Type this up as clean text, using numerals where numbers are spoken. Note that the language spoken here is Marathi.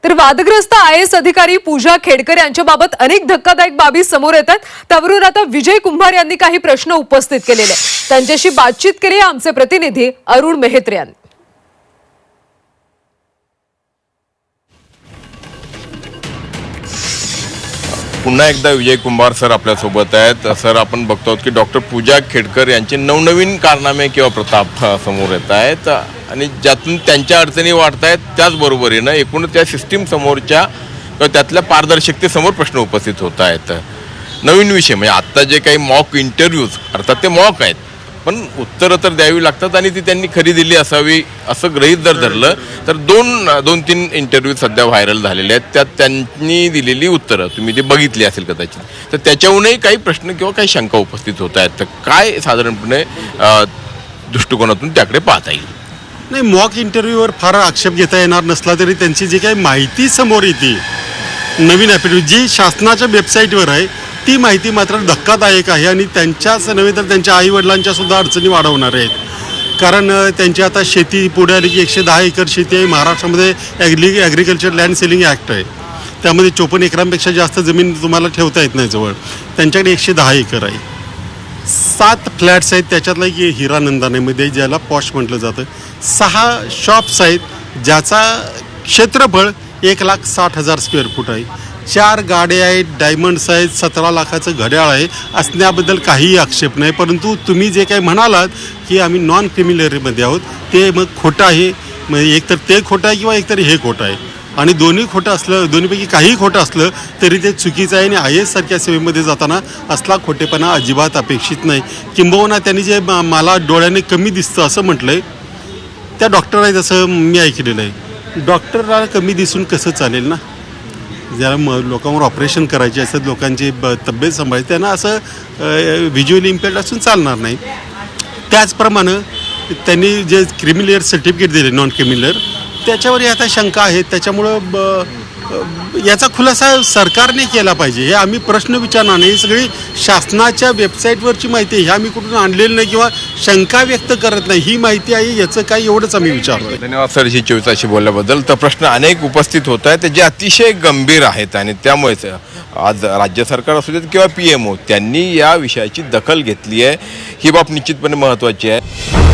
तर वादग्रस्त IAS अधिकारी पूजा खेडकर यांच्याबाबत अनेक धक्कादायक बाबी समोर येतात। त्यावरून आता विजय कुंभार यांनी काही प्रश्न उपस्थित केलेले आहेत। त्यांच्याशी बातचीत केली आमचे प्रतिनिधी अरुण मेहत्रे यांनी। पुन्हा एकदा विजय कुंभार सर आपल्या सोबत आहेत। सर, आपण बघतो की डॉक्टर पूजा खेडकर यांचे नवनवीन कारनामे किंवा प्रताप समोर येत आहेत आणि ज्यातून त्यांच्या अडचणी वाढत आहेत, त्याचबरोबरीनं एकूण त्या सिस्टीम समोरच्या त्यातल्या पारदर्शकतेसमोर प्रश्न उपस्थित होत आहेत। नवीन विषय म्हणजे आत्ता जे काही मॉक इंटरव्ह्यूज अर्थात ते मॉक आहेत, पण उत्तरं तर द्यावी लागतात आणि ती त्यांनी खरी दिली असावी असं गृहीत जर धरलं तर दोन तीन इंटरव्ह्यू सध्या व्हायरल झालेले आहेत। त्यात त्यांनी दिलेली उत्तरं तुम्ही ती बघितली असेल कदाचित, तर त्याच्याहूनही काही प्रश्न किंवा काही शंका उपस्थित होत आहेत। तर काय साधारणपणे दृष्टिकोनातून त्याकडे पाहता येईल? नाही, मॉक इंटरव्ह्यूवर फार आक्षेप घेता येणार नसला तरी त्यांची जी काही माहिती समोर येते नवीन ॲफिडेव्हिट जी शासनाच्या वेबसाईटवर आहे ती माहिती मात्र धक्कादायक आहे आणि त्यांच्याच नव्हे तर त्यांच्या आईवडिलांच्या सुद्धा अडचणी वाढवणार आहेत। कारण त्यांची आता शेती पुढे आली की 110 एकर शेती आहे। महाराष्ट्रामध्ये ॲग्रिकल्चर लँड सेलिंग ॲक्ट आहे, त्यामध्ये 54 एकरांपेक्षा जास्त जमीन तुम्हाला ठेवता येत नाही जवळ। त्यांच्याकडे 110 एकर आहे, 7 फ्लॅट्स आहेत, त्याच्यातला एक हिरानंदानेमध्ये ज्याला पॉश म्हटलं जातं, 6 शॉप्स आहेत ज्याचा क्षेत्रफळ 1,60,000 स्क्वेअर फूट आहे, 4 गाड्या आहेत, डायमंड्स आहेत, 17 लाखाचं घड्याळ आहे। असण्याबद्दल काहीही आक्षेप नाही, परंतु तुम्ही जे काही म्हणालात की आम्ही नॉन क्रिमिनलमध्ये आहोत ते मग खोटं आहे। म्हणजे एकतर ते खोटं आहे किंवा एकतर हे खोटं आहे आणि दोन्ही खोटं असलं, दोन्हीपैकी काही खोटं असलं तरी ते चुकीचं आहे आणि IAS सारख्या सेवेमध्ये जाताना असला खोटेपणा अजिबात अपेक्षित नाही। किंबहुना त्यांनी जे मला डोळ्याने कमी दिसतं असं म्हटलं आहे, त्या डॉक्टर आहेत असं मी ऐकलेलं आहे। डॉक्टरला कमी दिसून कसं चालेल ना? ज्याला लोकांवर ऑपरेशन करायचे असतात, लोकांची तब्येत सांभाळायची, त्यांना असं व्हिज्युअली इम्पेअर्ड असून चालणार नाही। त्याचप्रमाणे त्यांनी जे क्रिमिनल सर्टिफिकेट दिले नॉन क्रिमिनल, त्याच्यावर आता शंका आहेत। त्याच्यामुळं याचा खुलासा सरकारने केला पाहिजे, हे आम्ही प्रश्न विचारणार नाही। ही सगळी शासनाच्या वेबसाईटवरची माहिती आहे, ह्या आम्ही कुठून आणलेली नाही किंवा शंका व्यक्त करत नाही, ही माहिती आहे, याचं काय एवढंच आम्ही विचारतो। धन्यवाद सर ही 24 ताशी बोलल्याबद्दल। तर प्रश्न अनेक उपस्थित होत आहेत जे अतिशय गंभीर आहेत आणि त्यामुळेच आज राज्य सरकार असू देत किंवा PMO त्यांनी या विषयाची दखल घेतली आहे, ही बाब निश्चितपणे महत्त्वाची आहे।